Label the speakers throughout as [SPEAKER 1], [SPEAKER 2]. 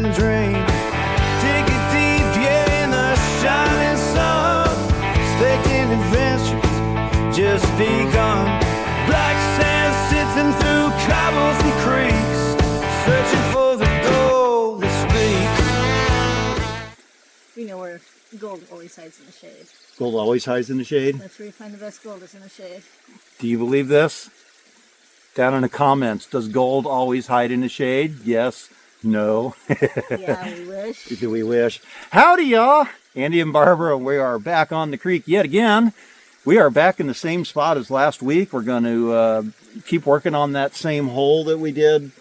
[SPEAKER 1] and dream. Dig it deep, yeah, in the shining sun. Expecting adventures just begun. Black sand sifting through cobbles and creeks, searching for the gold that speaks.
[SPEAKER 2] We know where gold always hides in the shade.
[SPEAKER 3] Gold always hides in the shade?
[SPEAKER 2] That's where you find the best gold, is in the shade.
[SPEAKER 3] Do you believe this? Down in the comments, does gold always hide in the shade? Yes, no.
[SPEAKER 2] Yeah, we wish.
[SPEAKER 3] Do we wish? Howdy, y'all. Andy and Barbara, we are back on the creek yet again. We are back in the same spot as last week. We're going to keep working on that same hole that we did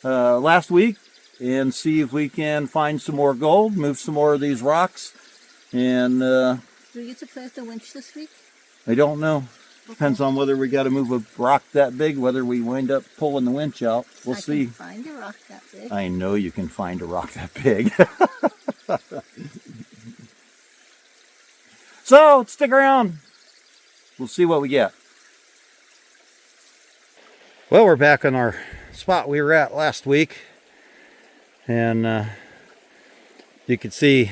[SPEAKER 3] last week and see if we can find some more gold, move some more of these rocks. And
[SPEAKER 2] do we get to play with the winch this week?
[SPEAKER 3] I don't know. Depends on whether we got to move a rock that big, whether we wind up pulling the winch out. We'll see.
[SPEAKER 2] I can find a rock that big.
[SPEAKER 3] I know you can find a rock that big. So, stick around. We'll see what we get. Well, we're back on our spot we were at last week. And you can see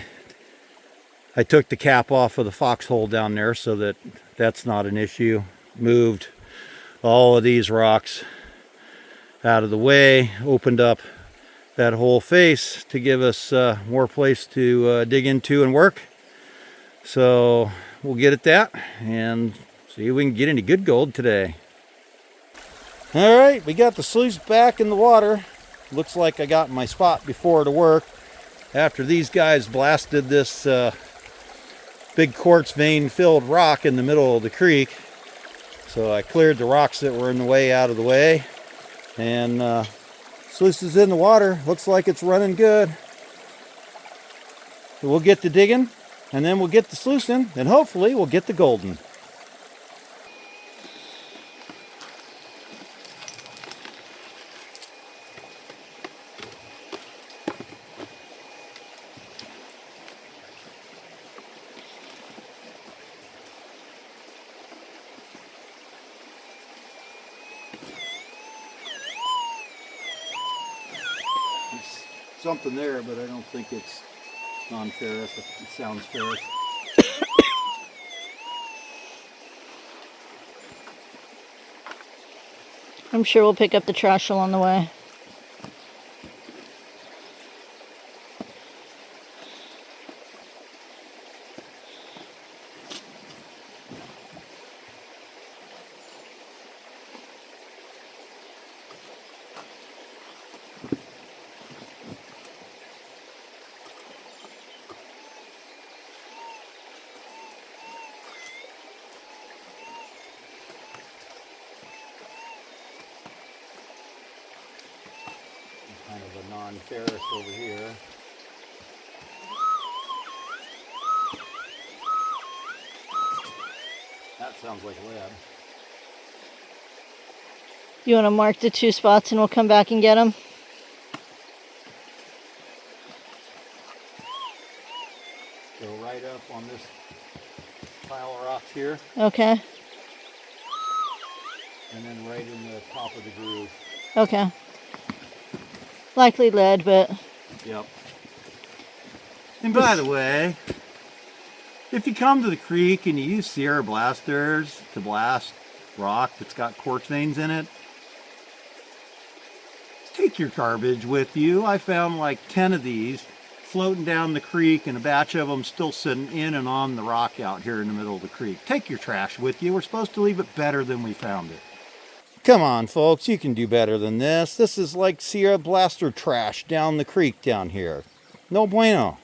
[SPEAKER 3] I took the cap off of the foxhole down there so that that's not an issue. Moved all of these rocks out of the way, opened up that whole face to give us more place to dig into and work. So we'll get at that and see if we can get any good gold today. All right, we got the sluice back in the water. Looks like I got my spot before to work after these guys blasted this big quartz vein filled rock in the middle of the creek. So I cleared the rocks that were in the way out of the way, and sluice is in the water. Looks like it's running good. So we'll get to digging, and then we'll get the sluicing, and hopefully we'll get the golden. Something there, but I don't think it's non-ferrous. It sounds ferrous.
[SPEAKER 2] I'm sure we'll pick up the trash along the way.
[SPEAKER 3] Kind of a non-ferrous over here. That sounds like lead.
[SPEAKER 2] You want to mark the two spots and we'll come back and get them?
[SPEAKER 3] Go right up on this pile of rocks here,
[SPEAKER 2] Okay.
[SPEAKER 3] and then right in the top of the groove.
[SPEAKER 2] Okay. Likely lead, but
[SPEAKER 3] Yep. And by the way, if you come to the creek and you use Sierra blasters to blast rock that's got quartz veins in it, take your garbage with you. I found like 10 of these floating down the creek and a batch of them still sitting in and on the rock out here in the middle of the creek. Take your trash with you. We're supposed to leave it better than we found it. Come on, folks, you can do better than this. This is like Sierra blaster trash down the creek down here. No bueno.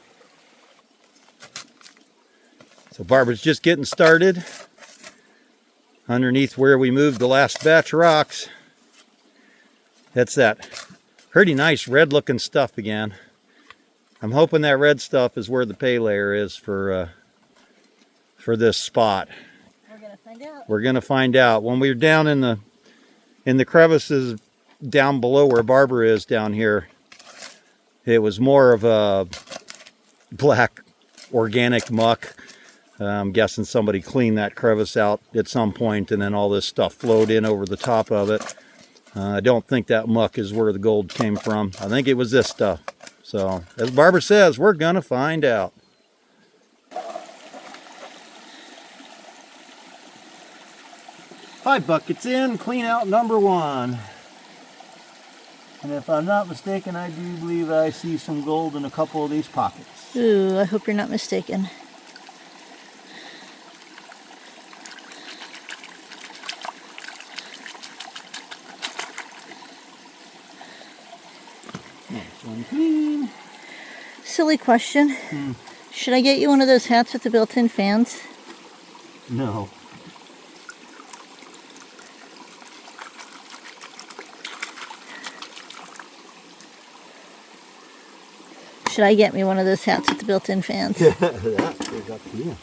[SPEAKER 3] So Barbara's just getting started underneath where we moved the last batch of rocks. That's that pretty nice red looking stuff again. I'm hoping that red stuff is where the pay layer is for this spot.
[SPEAKER 2] we're going to find out.
[SPEAKER 3] We're gonna find out. When we were down in the crevices down below where Barbara is down here, it was more of a black organic muck. I'm guessing somebody cleaned that crevice out at some point and then all this stuff flowed in over the top of it. I don't think that muck is where the gold came from. I think it was this stuff. So, as Barbara says, we're gonna find out. Five buckets in, clean out number one. And if I'm not mistaken, I do believe I see some gold in a couple of these pockets.
[SPEAKER 2] Ooh, I hope you're not mistaken.
[SPEAKER 3] Next one clean.
[SPEAKER 2] Silly question. Should I get you one of those hats with the built-in fans?
[SPEAKER 3] No.
[SPEAKER 2] Should I get me one of those hats with the built-in fans?
[SPEAKER 3] That is up to you.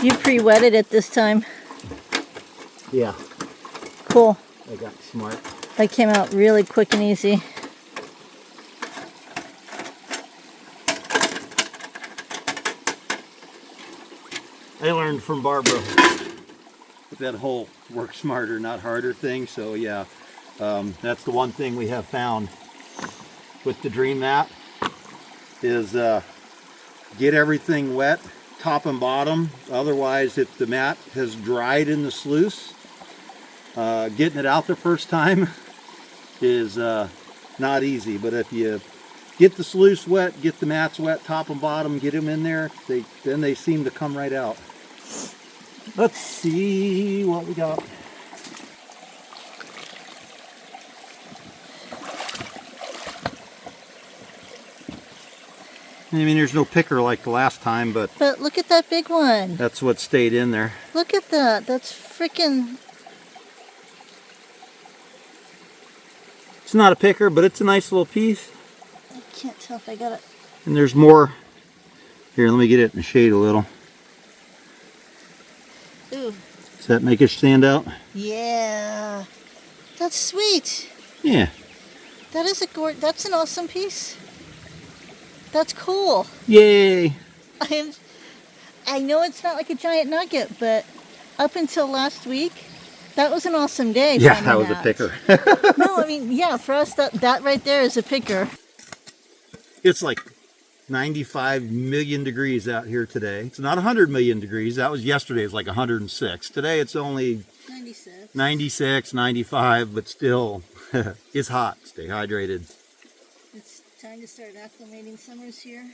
[SPEAKER 2] You pre-wetted it this time.
[SPEAKER 3] Yeah,
[SPEAKER 2] Cool.
[SPEAKER 3] I got smart.
[SPEAKER 2] That came out really quick and easy.
[SPEAKER 3] I learned from Barbara that whole work smarter, not harder thing. So yeah, that's the one thing we have found with the Dream mat is get everything wet, top and bottom. Otherwise, if the mat has dried in the sluice, getting it out the first time is not easy. But if you get the sluice wet, get the mats wet, top and bottom, get them in there, then they seem to come right out. Let's see what we got. I mean, there's no picker like the last time, but
[SPEAKER 2] look at that big one.
[SPEAKER 3] that's what stayed in there.
[SPEAKER 2] Look at that. That's freaking...
[SPEAKER 3] It's not a picker, but it's a nice little piece.
[SPEAKER 2] I can't tell if I got it.
[SPEAKER 3] And there's more. Here, let me get it in the shade a little.
[SPEAKER 2] Ooh.
[SPEAKER 3] Does that make it stand out?
[SPEAKER 2] Yeah. That's sweet.
[SPEAKER 3] Yeah.
[SPEAKER 2] That is that's an awesome piece. That's cool.
[SPEAKER 3] Yay.
[SPEAKER 2] I know it's not like a giant nugget, but up until last week, that was an awesome day.
[SPEAKER 3] Yeah, that was a picker.
[SPEAKER 2] No, I mean, yeah, for us, that right there is a picker.
[SPEAKER 3] It's like 95 million degrees out here today. It's not 100 million degrees. That was yesterday. It's like 106. Today it's only 96, 95, but still, it's hot. Stay hydrated.
[SPEAKER 2] It's time to start acclimating. Summer's here.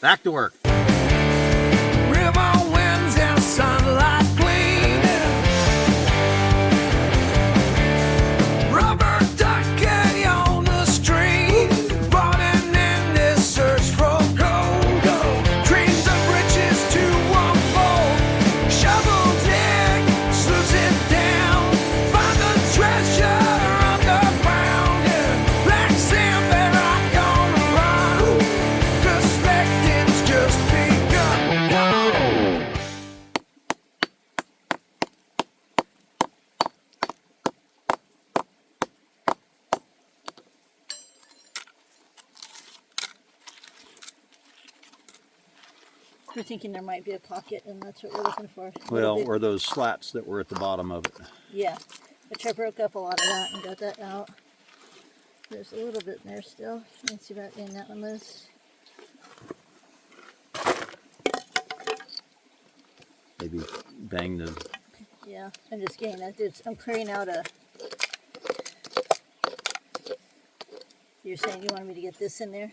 [SPEAKER 3] Back to work.
[SPEAKER 1] River winds and sunlight gleam. Rubber ducky on the stream, running in this search for gold. Dreams of riches to unfold. Shovel dig, sluice it down. Find the treasure underground. Black sand bedrock on the run. Perspective's just begun.
[SPEAKER 2] We're thinking there might be a pocket, and that's what we're looking for.
[SPEAKER 3] Well, or those slats that were at the bottom of it.
[SPEAKER 2] Yeah, which I broke up a lot of that and got that out. There's a little bit in there still. Let's see about getting that one loose.
[SPEAKER 3] Maybe bang the...
[SPEAKER 2] Yeah, I'm just getting that. I'm clearing out a... You're saying you wanted me to get this in there?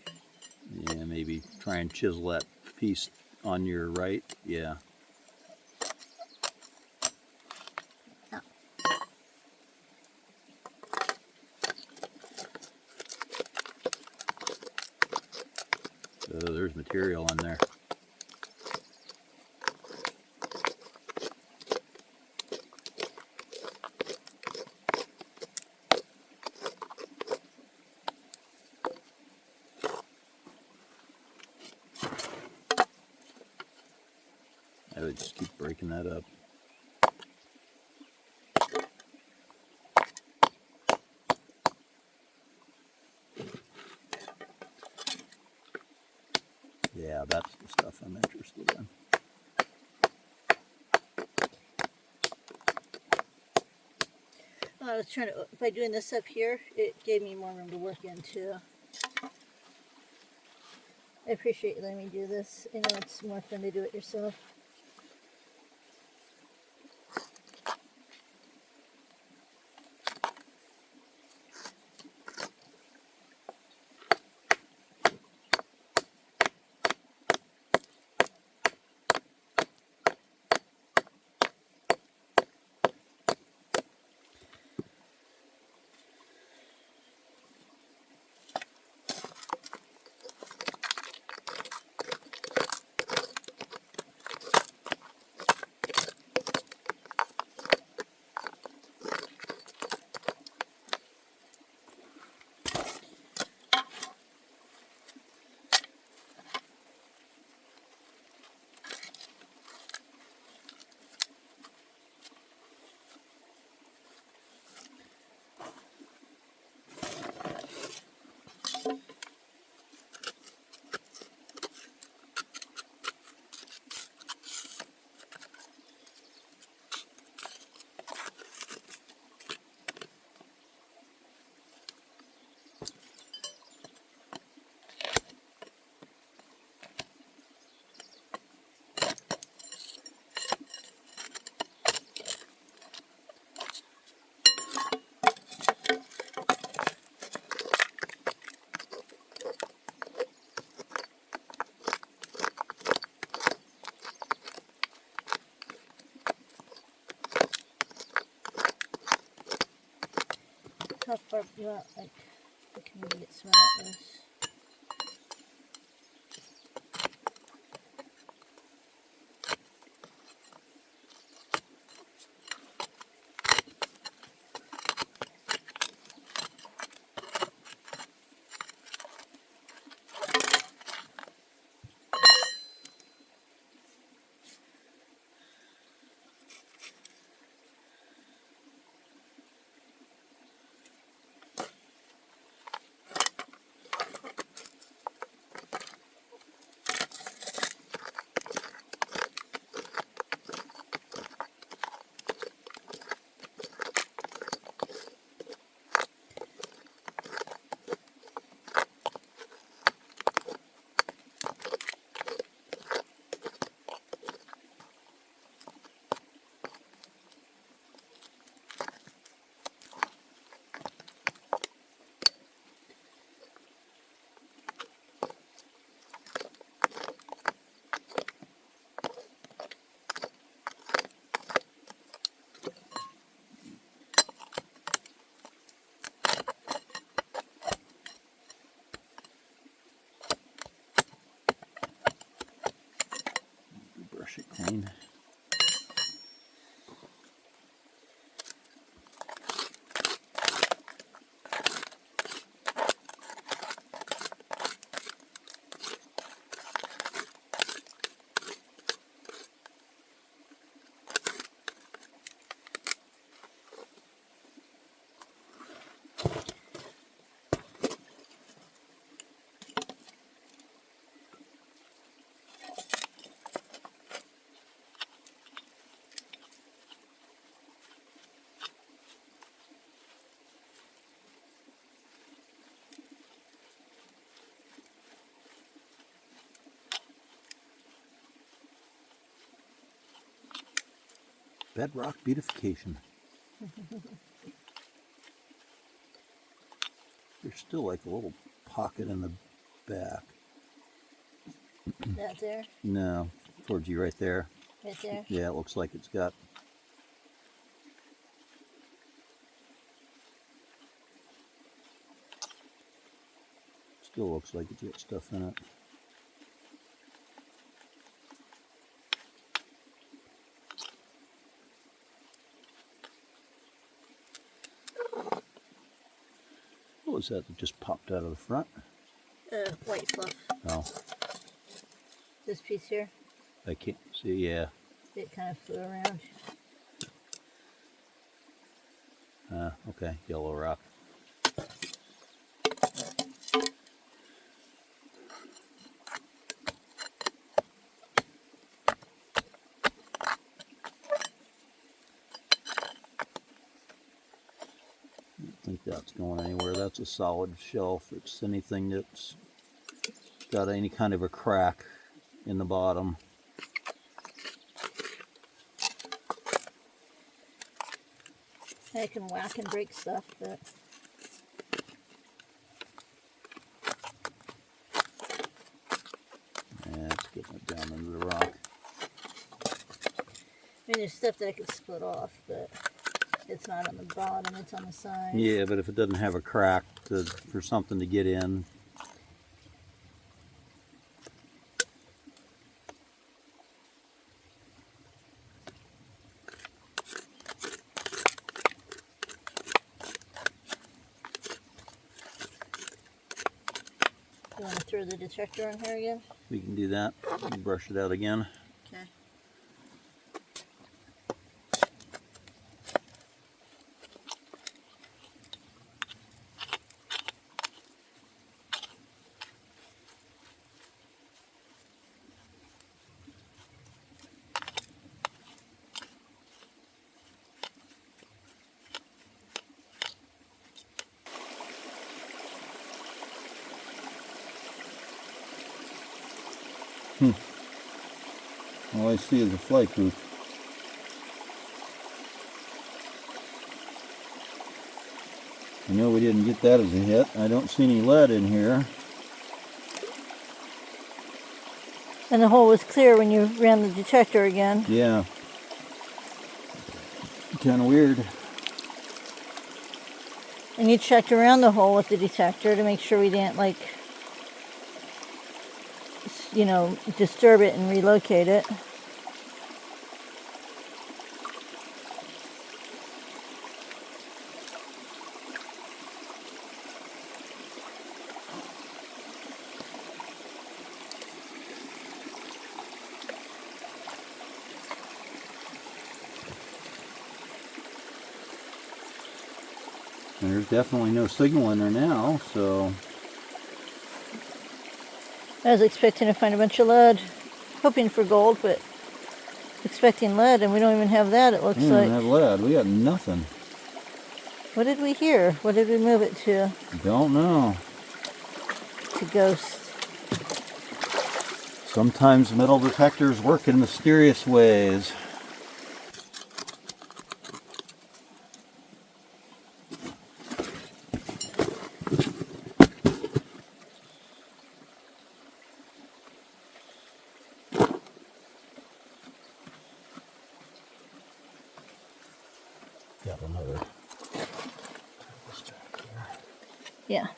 [SPEAKER 3] Yeah, maybe try and chisel that piece on your right. Yeah.
[SPEAKER 2] Oh.
[SPEAKER 3] Oh, there's material in there. I would just keep breaking that up. Yeah, that's the stuff I'm interested in.
[SPEAKER 2] Well, I was trying to, by doing this up here, it gave me more room to work in too. I appreciate you letting me do this. I know it's more fun to do it yourself. How far you want, like, what can we get smell at this?
[SPEAKER 3] Brush it clean. Bedrock beautification. There's still like a little pocket in the back.
[SPEAKER 2] That there?
[SPEAKER 3] No, towards you right there.
[SPEAKER 2] Right there?
[SPEAKER 3] Yeah, it looks like it's got. Still looks like it's got stuff in it. What was that just popped out of the front?
[SPEAKER 2] White fluff.
[SPEAKER 3] Oh,
[SPEAKER 2] This piece here,
[SPEAKER 3] I can't see. Yeah.
[SPEAKER 2] it kind of flew around.
[SPEAKER 3] Okay, yellow rock. that's going anywhere. That's a solid shelf. It's anything that's got any kind of a crack in the bottom.
[SPEAKER 2] I can whack and break stuff, but
[SPEAKER 3] Yeah, it's getting it down into the rock.
[SPEAKER 2] I mean, there's stuff that I could split off, but it's not on the bottom, it's on the side.
[SPEAKER 3] Yeah, but if it doesn't have a crack for something to get in.
[SPEAKER 2] You want to throw the detector on here again?
[SPEAKER 3] We can do that. Brush it out again.
[SPEAKER 2] Okay.
[SPEAKER 3] All I see is a fly coop. I know we didn't get that as a hit. I don't see any lead in here.
[SPEAKER 2] And the hole was clear when you ran the detector again.
[SPEAKER 3] Yeah. Kind of weird.
[SPEAKER 2] And you checked around the hole with the detector to make sure we didn't, like, you know, disturb it and relocate it.
[SPEAKER 3] There's definitely no signal in there now, so
[SPEAKER 2] I was expecting to find a bunch of lead, hoping for gold, but expecting lead, and we don't even have that, it looks
[SPEAKER 3] we
[SPEAKER 2] like.
[SPEAKER 3] don't have lead. We got nothing.
[SPEAKER 2] What did we hear? What did we move it to?
[SPEAKER 3] Don't know.
[SPEAKER 2] To ghost.
[SPEAKER 3] Sometimes metal detectors work in mysterious ways. Got another.
[SPEAKER 2] Yeah.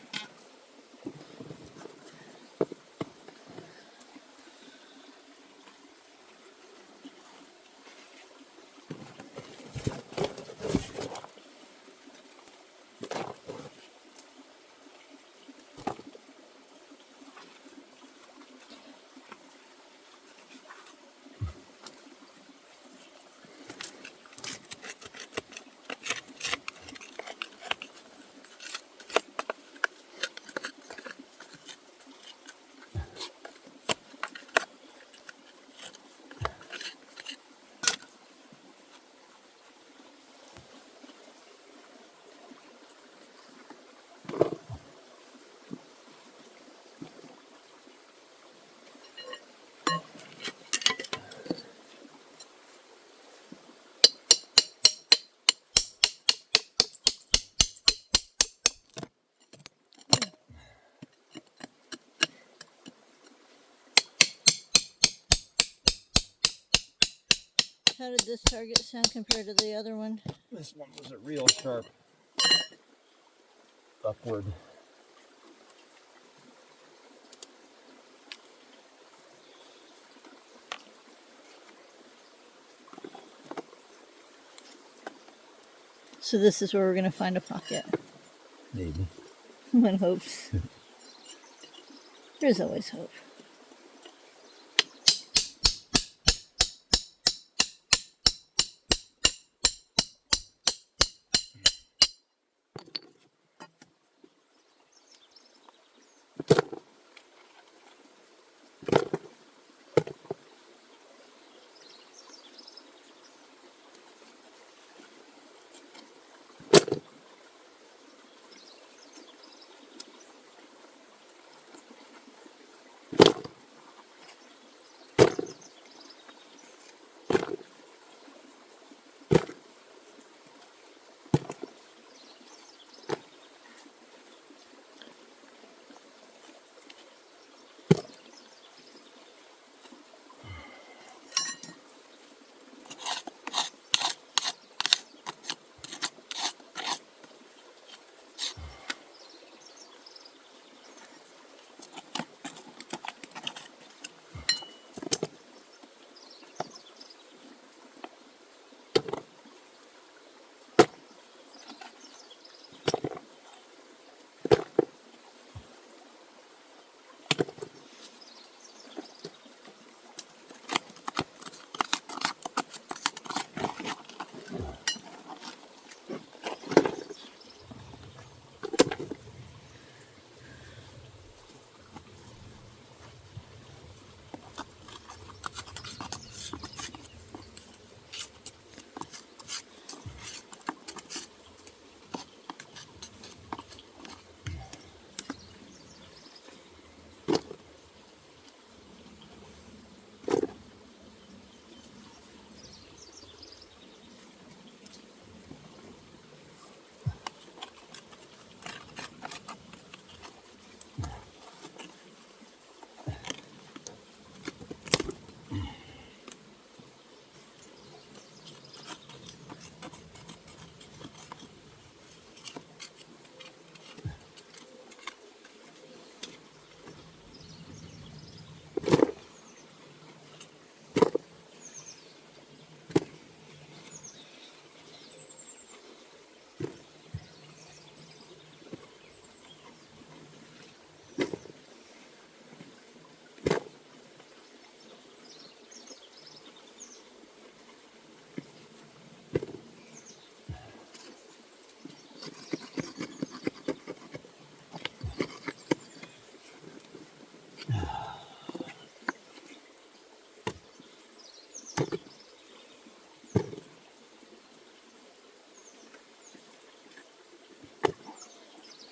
[SPEAKER 2] How did this target sound compared to the other one?
[SPEAKER 3] This one was a real sharp upward.
[SPEAKER 2] So this is where we're going to find a pocket.
[SPEAKER 3] Maybe.
[SPEAKER 2] One hopes. There's always hope.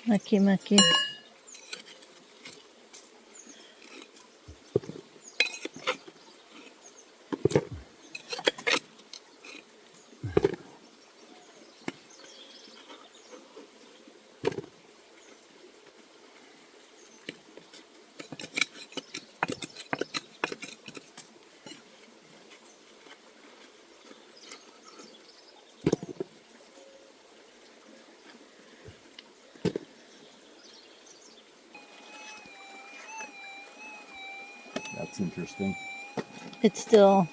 [SPEAKER 2] Mucky, mucky.
[SPEAKER 3] That's interesting.
[SPEAKER 2] It's still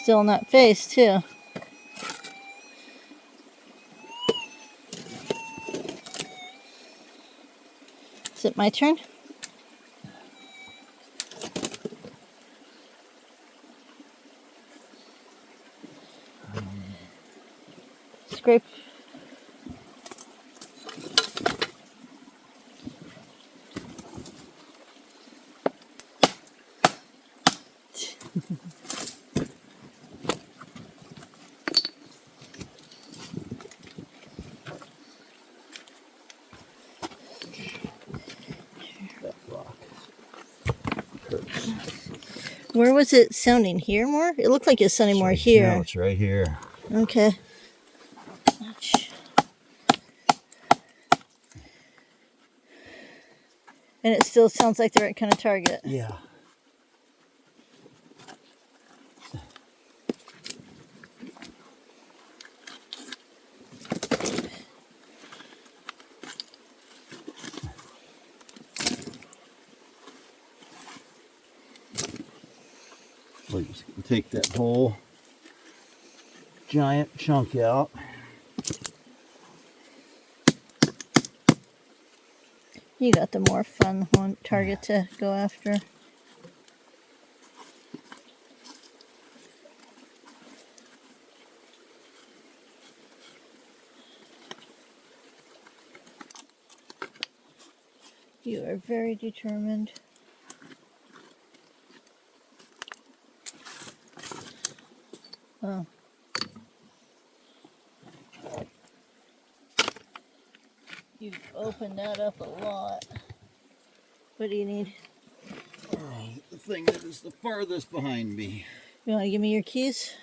[SPEAKER 2] not faced too. Is it my turn? Scrape.
[SPEAKER 3] That rock hurts.
[SPEAKER 2] Where was it sounding? Here more? It looked like it's sounding more here.
[SPEAKER 3] No, it's right here.
[SPEAKER 2] Okay. Ouch. And it still sounds like the right kind of target.
[SPEAKER 3] Yeah. We'll just take that whole giant chunk out.
[SPEAKER 2] You got the more fun one target to go after. You are very determined. Oh. You've opened that up a lot. What do you need?
[SPEAKER 3] The thing that is the farthest behind me.
[SPEAKER 2] You want to give me your keys?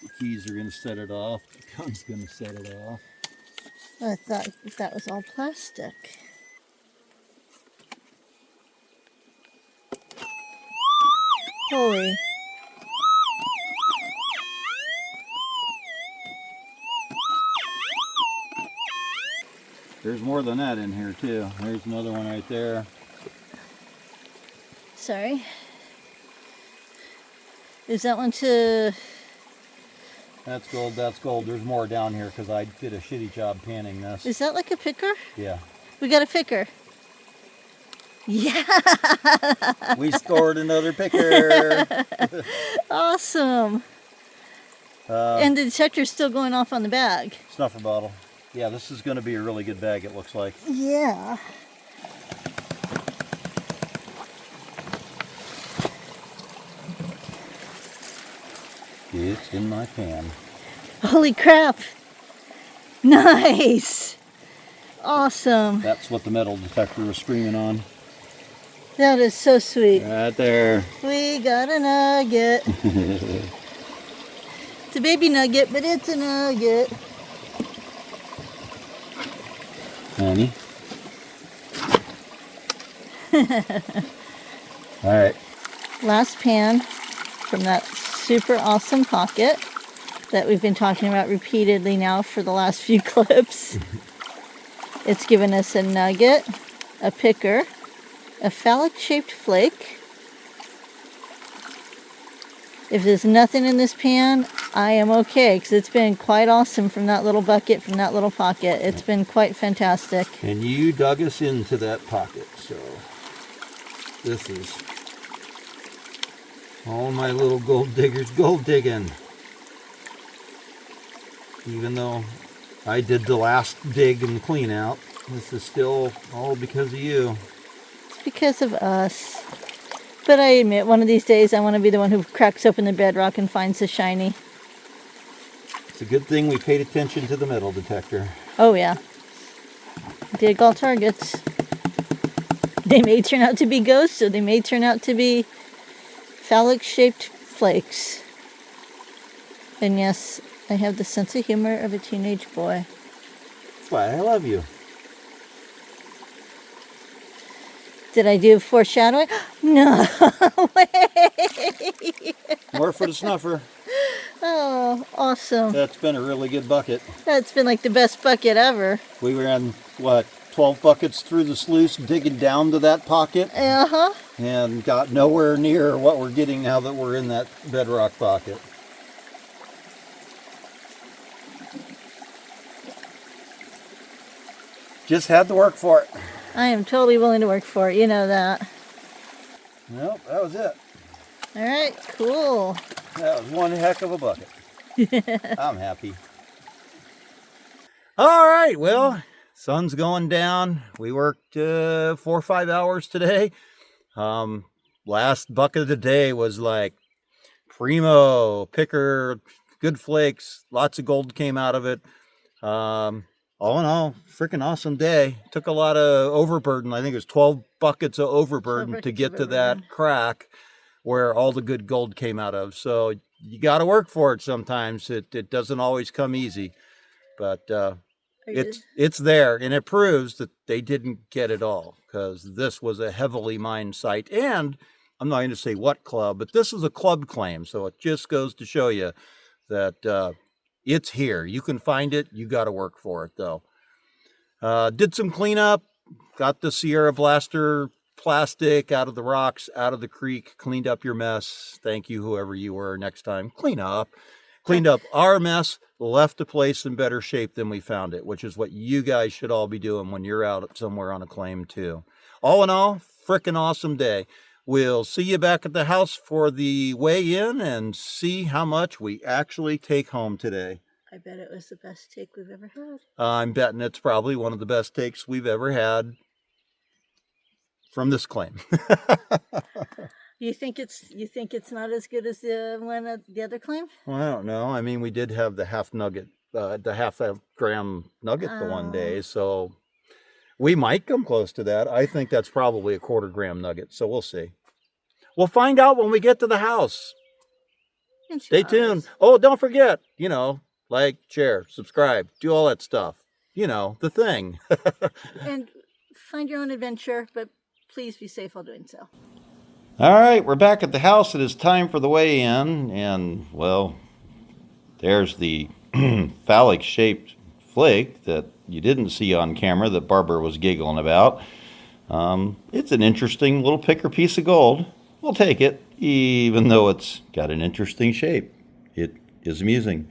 [SPEAKER 3] The keys are going to set it off. The gun's going to set it off.
[SPEAKER 2] I thought that was all plastic. Holy.
[SPEAKER 3] There's more than that in here too. There's another one right there.
[SPEAKER 2] Sorry. Is that one to...
[SPEAKER 3] That's gold, that's gold. There's more down here because I did a shitty job panning this.
[SPEAKER 2] Is that like a picker?
[SPEAKER 3] Yeah.
[SPEAKER 2] We got a picker. Yeah.
[SPEAKER 3] We scored another picker.
[SPEAKER 2] Awesome. And the detector's still going off on the bag.
[SPEAKER 3] Snuffer bottle. Yeah, this is going to be a really good bag, it looks like.
[SPEAKER 2] Yeah.
[SPEAKER 3] It's in my pan.
[SPEAKER 2] Holy crap. Nice. Awesome.
[SPEAKER 3] That's what the metal detector was screaming on.
[SPEAKER 2] That is so sweet.
[SPEAKER 3] Right there.
[SPEAKER 2] We got a nugget. It's a baby nugget, but it's a nugget.
[SPEAKER 3] Honey. All right.
[SPEAKER 2] Last pan from that super awesome pocket that we've been talking about repeatedly now for the last few clips. It's given us a nugget, a picker, a phallic-shaped flake. If there's nothing in this pan, I am okay, because it's been quite awesome from that little bucket, from that little pocket. It's been quite fantastic.
[SPEAKER 3] And you dug us into that pocket, so this is all my little gold diggers gold digging. Even though I did the last dig and clean out, this is still all because of you.
[SPEAKER 2] It's because of us. But I admit, one of these days I want to be the one who cracks open the bedrock and finds the shiny.
[SPEAKER 3] It's a good thing we paid attention to the metal detector.
[SPEAKER 2] Oh yeah. Dig all targets. They may turn out to be ghosts, or they may turn out to be phallic-shaped flakes. And yes, I have the sense of humor of a teenage boy.
[SPEAKER 3] That's why I love you.
[SPEAKER 2] Did I do foreshadowing? No way!
[SPEAKER 3] More for the snuffer.
[SPEAKER 2] Oh, awesome.
[SPEAKER 3] That's been a really good bucket.
[SPEAKER 2] That's been like the best bucket ever.
[SPEAKER 3] We ran, 12 buckets through the sluice digging down to that pocket.
[SPEAKER 2] Uh-huh.
[SPEAKER 3] And got nowhere near what we're getting now that we're in that bedrock pocket. Just had to work for it.
[SPEAKER 2] I am totally willing to work for it. You know that.
[SPEAKER 3] Nope, that was it.
[SPEAKER 2] All right, cool.
[SPEAKER 3] That was one heck of a bucket. I'm happy. All right, well, sun's going down. We worked 4 or 5 hours today. Last bucket of the day was like primo, picker, good flakes. Lots of gold came out of it. All in all, freaking awesome day. Took a lot of overburden. I think it was 12 buckets of overburden to get to that crack where all the good gold came out of. So you got to work for it sometimes. It doesn't always come easy, but it's there, and it proves that they didn't get it all, because this was a heavily mined site. And I'm not going to say what club, but this is a club claim, so it just goes to show you that it's here. You can find it. You got to work for it, though. Did some cleanup. Got the Sierra Blaster plastic out of the rocks, out of the creek. Cleaned up your mess. Thank you, whoever you were. Next time, clean up. Cleaned up our mess. Left the place in better shape than we found it, which is what you guys should all be doing when you're out somewhere on a claim, too. All in all, frickin' awesome day. We'll see you back at the house for the weigh-in and see how much we actually take home today.
[SPEAKER 2] I bet it was the best take we've ever had.
[SPEAKER 3] I'm betting it's probably one of the best takes we've ever had from this claim.
[SPEAKER 2] You think it's not as good as the one at the other claim?
[SPEAKER 3] Well, I don't know. I mean, we did have the half gram nugget the one day, so we might come close to that. I think that's probably a 1/4 gram nugget, so we'll see. We'll find out when we get to the house. Stay tuned. Oh, don't forget, like, share, subscribe, do all that stuff. The thing.
[SPEAKER 2] And find your own adventure, but please be safe while doing so.
[SPEAKER 3] All right, we're back at the house. It is time for the weigh-in, and, well, there's the phallic-shaped flake that you didn't see on camera that Barbara was giggling about. It's an interesting little picker piece of gold. We'll take it, even though it's got an interesting shape. It is amusing.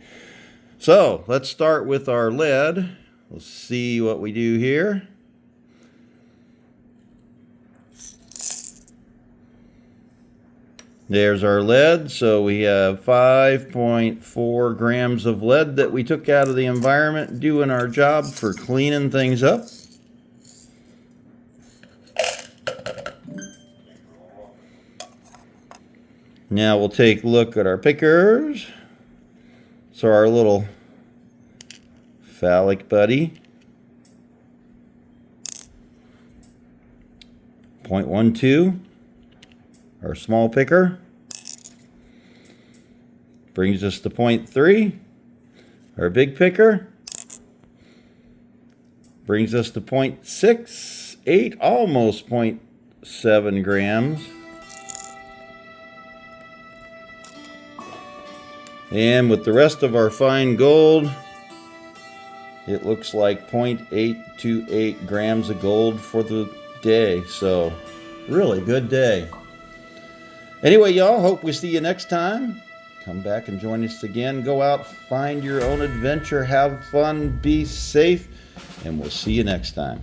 [SPEAKER 3] So let's start with our lead. Let's see what we do here. There's our lead. So we have 5.4 grams of lead that we took out of the environment, doing our job for cleaning things up. Now we'll take a look at our pickers. So our little phallic buddy, 0.12, our small picker, brings us to 0.3. Our big picker brings us to 0.68, almost 0.7 grams. And with the rest of our fine gold, it looks like 0.828 grams of gold for the day. So, really good day. Anyway, y'all, hope we see you next time. Come back and join us again. Go out, find your own adventure, have fun, be safe, and we'll see you next time.